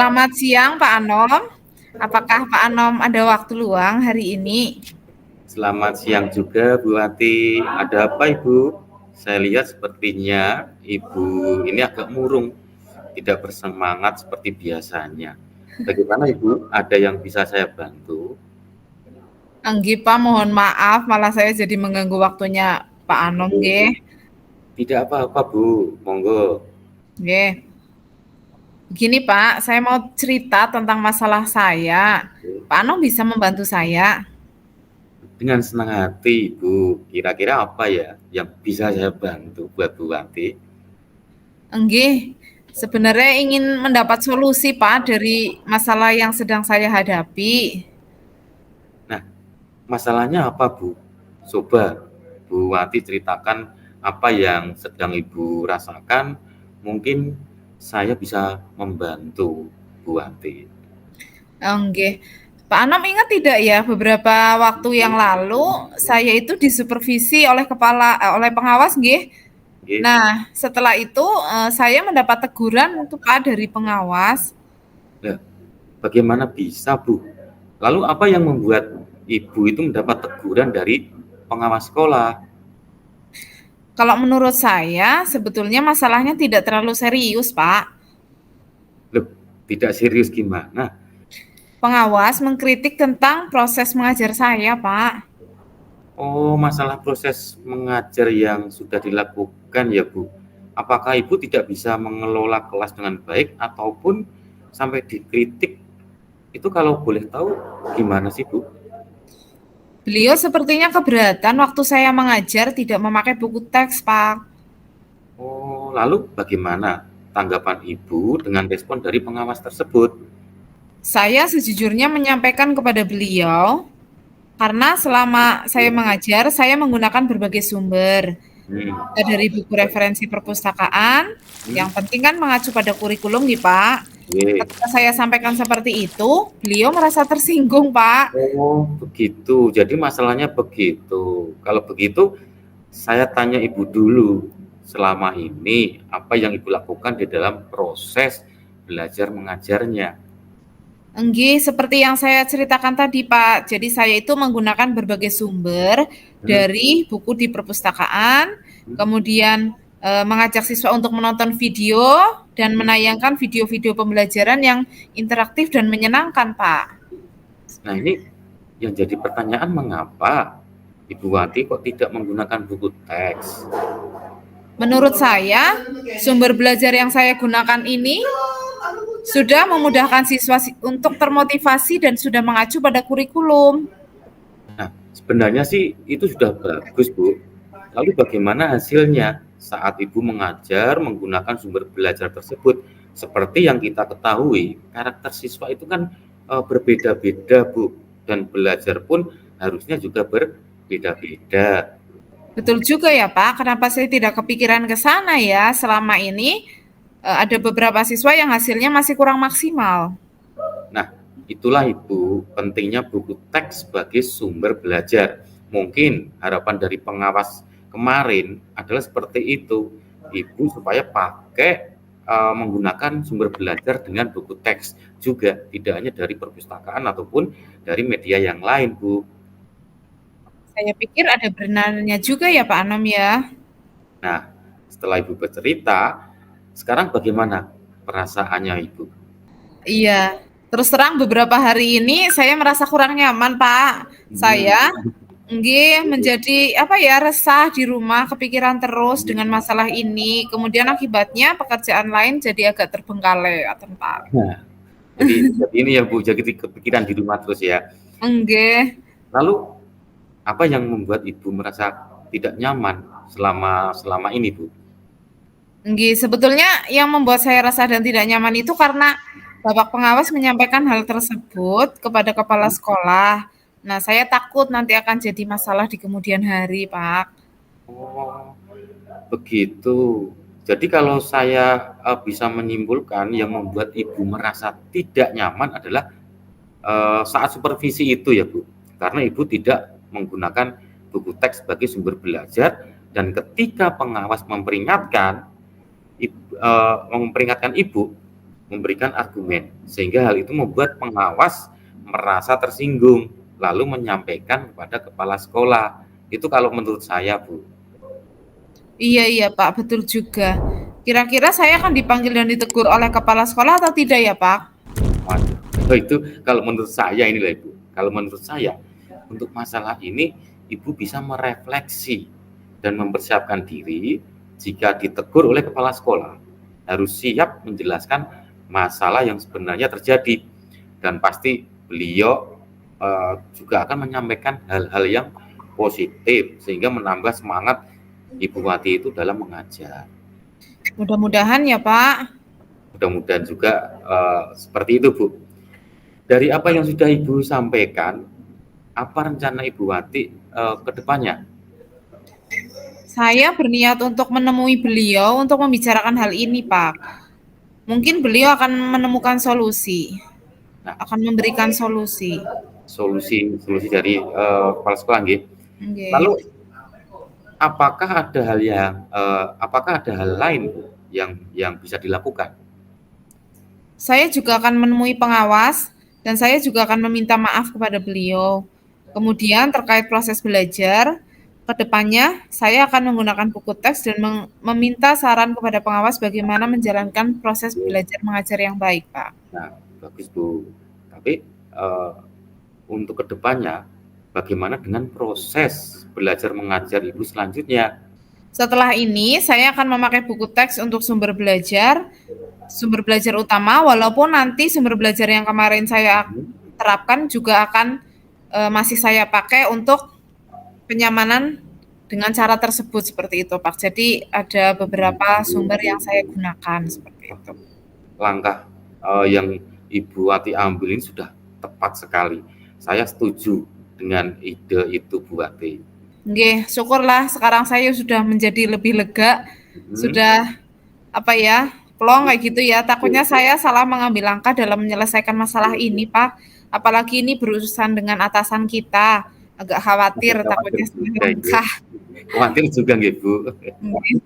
Selamat siang Pak Anom. Apakah Pak Anom ada waktu luang hari ini? Selamat siang juga Bu Ati. Ada apa Ibu? Saya lihat sepertinya Ibu ini agak murung, tidak bersemangat seperti biasanya. Bagaimana Ibu? Ada yang bisa saya bantu? Enggih Pak, mohon maaf malah saya jadi mengganggu waktunya Pak Anom nggih. Tidak apa-apa Bu, monggo. Nggih. Begini Pak, saya mau cerita tentang masalah saya. Pak Anom bisa membantu saya? Dengan senang hati Ibu. Kira-kira apa ya yang bisa saya bantu buat Bu Ati? Enggih. Sebenarnya ingin mendapat solusi Pak dari masalah yang sedang saya hadapi. Nah, masalahnya apa Bu? Coba Bu Wati ceritakan apa yang sedang Ibu rasakan. Mungkin saya bisa membantu Bu Wati. Enggih. Pak Anom ingat tidak ya beberapa waktu yang lalu saya itu disupervisi oleh oleh pengawas nggih. Oke. Nah, setelah itu saya mendapat teguran untuk Pak dari pengawas. Nah, bagaimana bisa Bu? Lalu apa yang membuat Ibu itu mendapat teguran dari pengawas sekolah? Kalau menurut saya sebetulnya masalahnya tidak terlalu serius, Pak. Loh, tidak serius gimana? Pengawas mengkritik tentang proses mengajar saya, Pak. Oh, masalah proses mengajar yang sudah dilakukan ya Bu. Apakah Ibu tidak bisa mengelola kelas dengan baik ataupun sampai dikritik? Itu kalau boleh tahu gimana sih Bu? Beliau sepertinya keberatan waktu saya mengajar tidak memakai buku teks, Pak. Oh, lalu bagaimana tanggapan Ibu dengan respon dari pengawas tersebut? Saya sejujurnya menyampaikan kepada beliau karena selama saya mengajar, saya menggunakan berbagai sumber. Hmm, Dari buku referensi perpustakaan, yang hmm, penting kan mengacu pada kurikulum nih, Pak. oke. Ketika saya sampaikan seperti itu, beliau merasa tersinggung, Pak. Oh, begitu. Jadi masalahnya begitu. Kalau begitu, saya tanya Ibu dulu. Selama ini, apa yang Ibu lakukan di dalam proses belajar mengajarnya? Enggih, seperti yang saya ceritakan tadi, Pak. Jadi saya itu menggunakan berbagai sumber Hmm, dari buku di perpustakaan, hmm, kemudian mengajak siswa untuk menonton video dan hmm. menayangkan video-video pembelajaran yang interaktif dan menyenangkan, Pak. Nah, ini yang jadi pertanyaan mengapa Ibu Wati kok tidak menggunakan buku teks? Menurut saya, sumber belajar yang saya gunakan ini sudah memudahkan siswa untuk termotivasi dan sudah mengacu pada kurikulum. Nah, sebenarnya sih itu sudah bagus, Bu. Lalu bagaimana hasilnya saat Ibu mengajar menggunakan sumber belajar tersebut? Seperti yang kita ketahui, karakter siswa itu kan berbeda-beda, Bu. Dan belajar pun harusnya juga berbeda-beda. Betul juga ya Pak, kenapa saya tidak kepikiran ke sana ya? Selama ini ada beberapa siswa yang hasilnya masih kurang maksimal. Nah, itulah Ibu pentingnya buku teks sebagai sumber belajar. Mungkin harapan dari pengawas kemarin adalah seperti itu. Ibu supaya pakai menggunakan sumber belajar dengan buku teks juga, tidak hanya dari perpustakaan ataupun dari media yang lain, Bu. Saya pikir ada benarnya juga ya Pak Anom ya. Nah, setelah Ibu bercerita, sekarang bagaimana perasaannya Ibu? Iya, terus terang beberapa hari ini saya merasa kurang nyaman Pak. Hmm. Saya nggih menjadi apa ya resah di rumah, kepikiran terus dengan masalah ini. Kemudian akibatnya pekerjaan lain jadi agak terbengkalai, Pak. Nah, jadi ini ya Bu, jadi kepikiran di rumah terus ya. Nggih. Lalu apa yang membuat Ibu merasa tidak nyaman selama selama ini, Bu? Nggih, sebetulnya yang membuat saya resah dan tidak nyaman itu karena Bapak pengawas menyampaikan hal tersebut kepada kepala sekolah. Nah, saya takut nanti akan jadi masalah di kemudian hari, Pak. Oh, begitu. Jadi kalau saya bisa menyimpulkan yang membuat Ibu merasa tidak nyaman adalah saat supervisi itu ya, Bu. Karena Ibu tidak menggunakan buku teks sebagai sumber belajar dan ketika pengawas memperingatkan Ibu, memberikan argumen, sehingga hal itu membuat pengawas merasa tersinggung, lalu menyampaikan kepada kepala sekolah. Itu kalau menurut saya, Bu. Iya iya Pak, betul juga. Kira-kira saya akan dipanggil dan ditegur oleh kepala sekolah atau tidak ya Pak? Waduh, oh, itu kalau menurut saya inilah Ibu. Kalau menurut saya, untuk masalah ini Ibu bisa merefleksi dan mempersiapkan diri jika ditegur oleh kepala sekolah. Harus siap menjelaskan masalah yang sebenarnya terjadi dan pasti beliau juga akan menyampaikan hal-hal yang positif sehingga menambah semangat Ibu Wati itu dalam mengajar. Mudah-mudahan ya Pak. Mudah-mudahan juga seperti itu, Bu. Dari apa yang sudah Ibu sampaikan, apa rencana Ibu Wati ke depannya? Saya berniat untuk menemui beliau untuk membicarakan hal ini Pak. Mungkin beliau akan menemukan solusi, Nah, akan memberikan solusi. solusi dari kepala sekolah, nggih. Lalu, Oke. apakah ada hal lain, Bu, yang bisa dilakukan? Saya juga akan menemui pengawas dan saya juga akan meminta maaf kepada beliau. Kemudian terkait proses belajar, ke depannya saya akan menggunakan buku teks dan meminta saran kepada pengawas bagaimana menjalankan proses belajar mengajar yang baik, Pak. Nah, bagus, Bu. Tapi untuk kedepannya, bagaimana dengan proses belajar mengajar Ibu selanjutnya? Setelah ini, saya akan memakai buku teks untuk sumber belajar utama, walaupun nanti sumber belajar yang kemarin saya terapkan juga akan masih saya pakai untuk penyamanan dengan cara tersebut seperti itu, Pak. Jadi ada beberapa sumber yang saya gunakan seperti itu. Langkah yang Ibu Wati ambil ini sudah tepat sekali. Saya setuju dengan ide itu, Bu Wati. Nggih, syukurlah sekarang saya sudah menjadi lebih lega, sudah apa ya, plong kayak gitu ya. Takutnya saya salah mengambil langkah dalam menyelesaikan masalah ini, Pak. Apalagi ini berurusan dengan atasan kita. Agak khawatir takutnya salah langkah. Khawatir juga nggih, Bu. Nggih.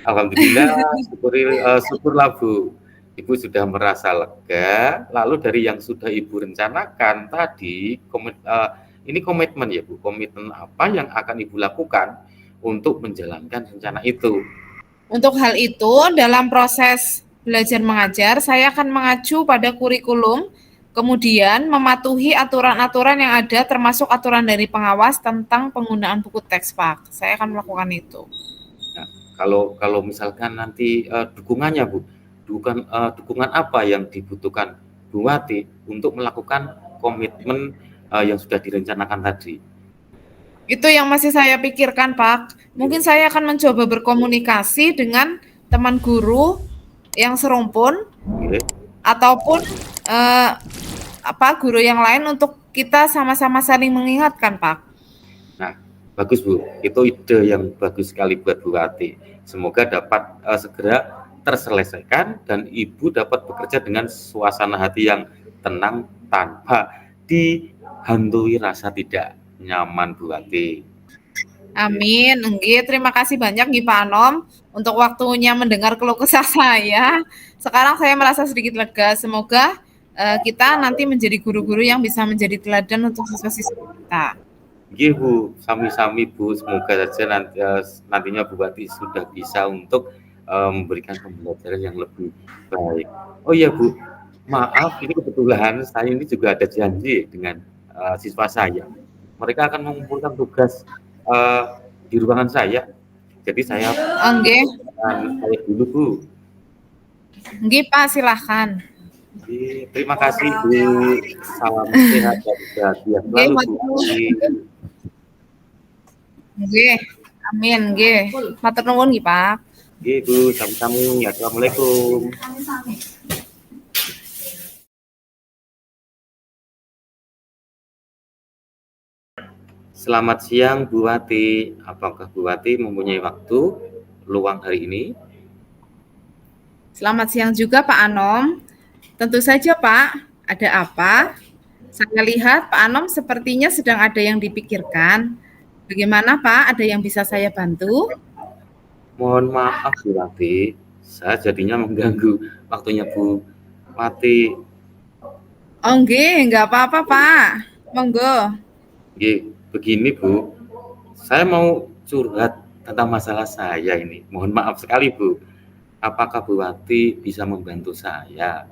Alhamdulillah, syukurlah, Bu. Ibu sudah merasa lega. Lalu dari yang sudah Ibu rencanakan tadi, ini komitmen ya, Bu. Komitmen apa yang akan Ibu lakukan untuk menjalankan rencana itu? Untuk hal itu, dalam proses belajar mengajar, saya akan mengacu pada kurikulum, kemudian mematuhi aturan-aturan yang ada, termasuk aturan dari pengawas tentang penggunaan buku teks, Pak. Saya akan melakukan itu. Nah, kalau misalkan nanti dukungannya, Bu, dukungan apa yang dibutuhkan Bu Wati untuk melakukan komitmen yang sudah direncanakan tadi? Itu yang masih saya pikirkan, Pak. Mungkin saya akan mencoba berkomunikasi dengan teman guru yang serumpun Oke. ataupun guru yang lain untuk kita sama-sama saling mengingatkan, Pak. Nah, bagus, Bu. Itu ide yang bagus sekali buat Bu Wati. Semoga dapat segera terselesaikan dan Ibu dapat bekerja dengan suasana hati yang tenang tanpa dihantui rasa tidak nyaman, Bu Wati. Amin. Nggih, terima kasih banyak nggih Pak Anom untuk waktunya mendengar keluh kesah saya. Sekarang saya merasa sedikit lega. Semoga kita nanti menjadi guru-guru yang bisa menjadi teladan untuk siswa-siswa kita. Nggih, Bu, sami-sami, Bu. Semoga saja nantinya Bu Wati sudah bisa untuk memberikan pembelajaran yang lebih baik. Oh iya, Bu, maaf, ini kebetulan saya ini juga ada janji dengan siswa saya. Mereka akan mengumpulkan tugas di ruangan saya. Jadi saya Nggih. saya dulu, Bu. Nggih, Pak, silahkan. Terima kasih, Bu. Salam sehat dan bahagia Nggih, selalu, Bu. Nggih, amin nggih. Matur nuwun nggih, Pak. Nggih, Bu, sami-sami. Assalamualaikum. Selamat siang, Bu Wati. Apakah Bu Wati mempunyai waktu luang hari ini? Selamat siang juga, Pak Anom. Tentu saja, Pak. Ada apa? Saya lihat Pak Anom sepertinya sedang ada yang dipikirkan. Bagaimana, Pak? Ada yang bisa saya bantu? Mohon maaf, Bu Wati. Saya jadinya mengganggu waktunya Bu Wati. Oh nggih, nggak apa-apa Pak. Monggo. Nggih, begini Bu, saya mau curhat tentang masalah saya ini. Mohon maaf sekali Bu. Apakah Bu Wati bisa membantu saya?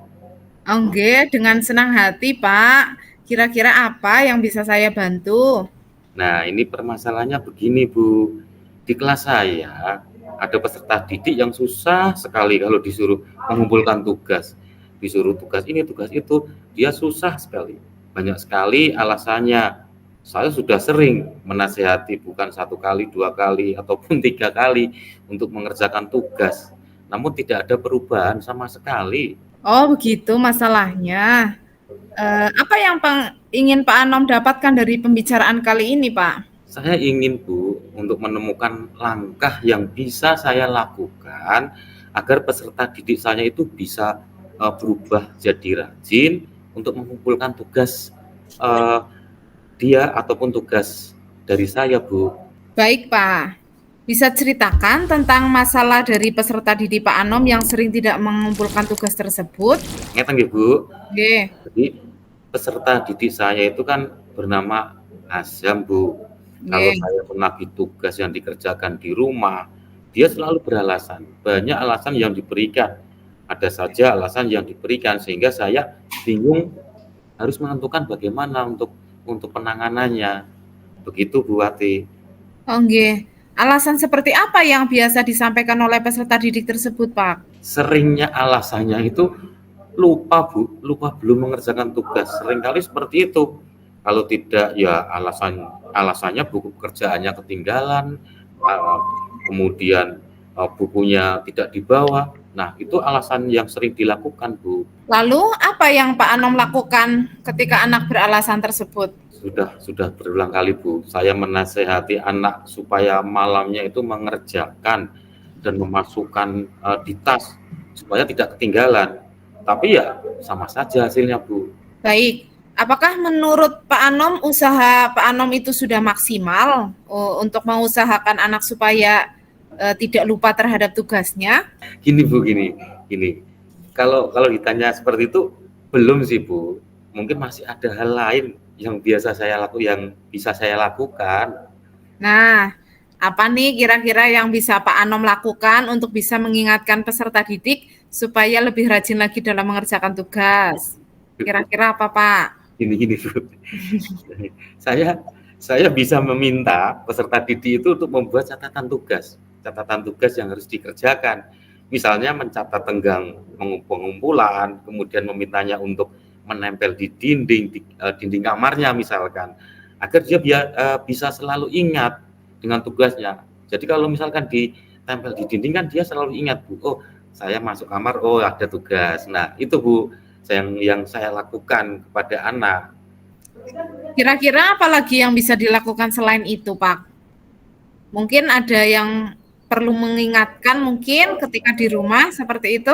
Oh nggih, dengan senang hati Pak. Kira-kira apa yang bisa saya bantu? Nah, ini permasalahannya begini Bu. Di kelas saya ada peserta didik yang susah sekali kalau disuruh mengumpulkan tugas. Disuruh tugas ini, tugas itu, dia susah sekali. Banyak sekali alasannya. Saya sudah sering menasehati bukan 1 kali, 2 kali, ataupun 3 kali untuk mengerjakan tugas. Namun tidak ada perubahan sama sekali. Oh begitu masalahnya. Apa yang ingin Pak Anom dapatkan dari pembicaraan kali ini Pak? Saya ingin Bu untuk menemukan langkah yang bisa saya lakukan agar peserta didik saya itu bisa berubah jadi rajin untuk mengumpulkan tugas dia ataupun tugas dari saya Bu. Baik Pak. Bisa ceritakan tentang masalah dari peserta didik Pak Anom yang sering tidak mengumpulkan tugas tersebut? Ngeten nggih Bu. Oke, Jadi peserta didik saya itu kan bernama Azam Bu. Kalau oke. saya menagih tugas yang dikerjakan di rumah, dia selalu beralasan. Banyak alasan yang diberikan. Ada saja alasan yang diberikan sehingga saya bingung harus menentukan bagaimana untuk penanganannya. Begitu Bu Wati. Oh, nggih. Alasan seperti apa yang biasa disampaikan oleh peserta didik tersebut, Pak? Seringnya alasannya itu lupa Bu, lupa belum mengerjakan tugas. Seringkali seperti itu. Kalau tidak ya alasannya buku pekerjaannya ketinggalan, kemudian bukunya tidak dibawa. Nah, itu alasan yang sering dilakukan, Bu. Lalu apa yang Pak Anom lakukan ketika anak beralasan tersebut? Sudah berulang kali, Bu. Saya menasehati anak supaya malamnya itu mengerjakan dan memasukkan di tas supaya tidak ketinggalan. Tapi ya sama saja hasilnya, Bu. Baik. Apakah menurut Pak Anom usaha Pak Anom itu sudah maksimal untuk mengusahakan anak supaya tidak lupa terhadap tugasnya? Gini, Bu, gini. Kalau ditanya seperti itu belum sih, Bu. Mungkin masih ada hal lain yang bisa saya lakukan. Nah, apa nih kira-kira yang bisa Pak Anom lakukan untuk bisa mengingatkan peserta didik supaya lebih rajin lagi dalam mengerjakan tugas? Kira-kira apa, Pak? Gini, Bu. Saya saya bisa meminta peserta didik itu untuk membuat catatan tugas yang harus dikerjakan. Misalnya mencatat tenggang pengumpulan, kemudian memintanya untuk menempel di dinding kamarnya misalkan, agar dia bisa selalu ingat dengan tugasnya. Jadi kalau misalkan ditempel di dinding kan dia selalu ingat, Bu. Oh, saya masuk kamar, oh ada tugas. Nah, itu Bu, yang saya lakukan kepada anak. Kira-kira apa lagi yang bisa dilakukan selain itu, Pak? Mungkin ada yang perlu mengingatkan mungkin ketika di rumah seperti itu?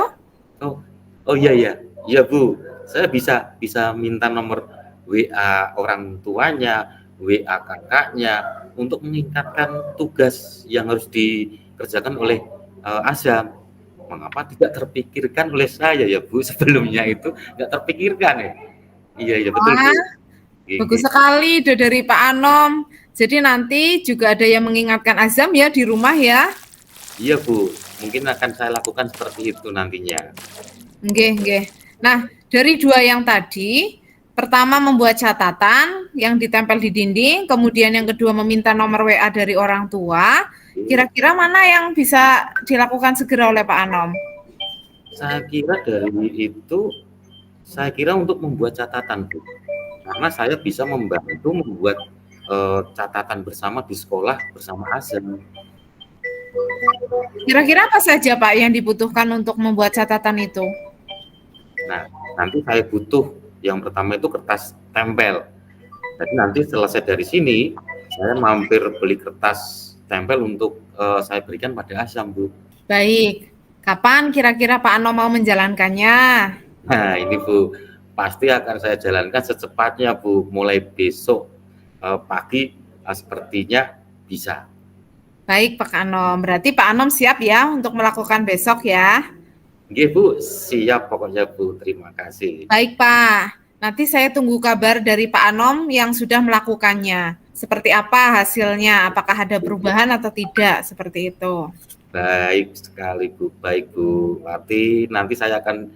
Oh, oh iya Bu. Saya bisa minta nomor WA orang tuanya, WA kakaknya untuk mengingatkan tugas yang harus dikerjakan oleh Azam. Mengapa tidak terpikirkan oleh saya ya Bu? Sebelumnya itu nggak terpikirkan ya. Iya betul Bu. Wah, bagus sekali ide dari Pak Anom. Jadi nanti juga ada yang mengingatkan Azam ya di rumah ya. Iya Bu, mungkin akan saya lakukan seperti itu nantinya. Nggih, nggih. Nah, dari dua yang tadi, pertama membuat catatan yang ditempel di dinding, kemudian yang kedua meminta nomor WA dari orang tua. Kira-kira mana yang bisa dilakukan segera oleh Pak Anom? Saya kira untuk membuat catatan Bu. Karena saya bisa membantu membuat catatan bersama di sekolah bersama Azam. Kira-kira apa saja Pak yang dibutuhkan untuk membuat catatan itu? Nah, nanti saya butuh yang pertama itu kertas tempel. Jadi nanti selesai dari sini, saya mampir beli kertas tempel untuk saya berikan pada Azam, Bu. Baik. Kapan kira-kira Pak Anom mau menjalankannya? Nah, ini Bu, pasti akan saya jalankan secepatnya, Bu. Mulai besok pagi sepertinya bisa. Baik Pak Anom, berarti Pak Anom siap ya untuk melakukan besok ya? Nggih Bu, siap pokoknya Bu, terima kasih. Baik Pak, nanti saya tunggu kabar dari Pak Anom yang sudah melakukannya. Seperti apa hasilnya, apakah ada perubahan atau tidak, seperti itu. Baik sekali Bu, baik Bu Wati, nanti saya akan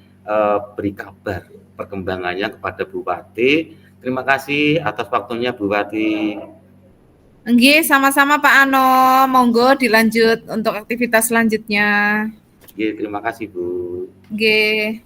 beri kabar perkembangannya kepada Bu Wati. Terima kasih atas waktunya Bu Wati. Nggih, sama-sama Pak Anom, monggo dilanjut untuk aktivitas selanjutnya. Nggih, terima kasih Bu. Nggih.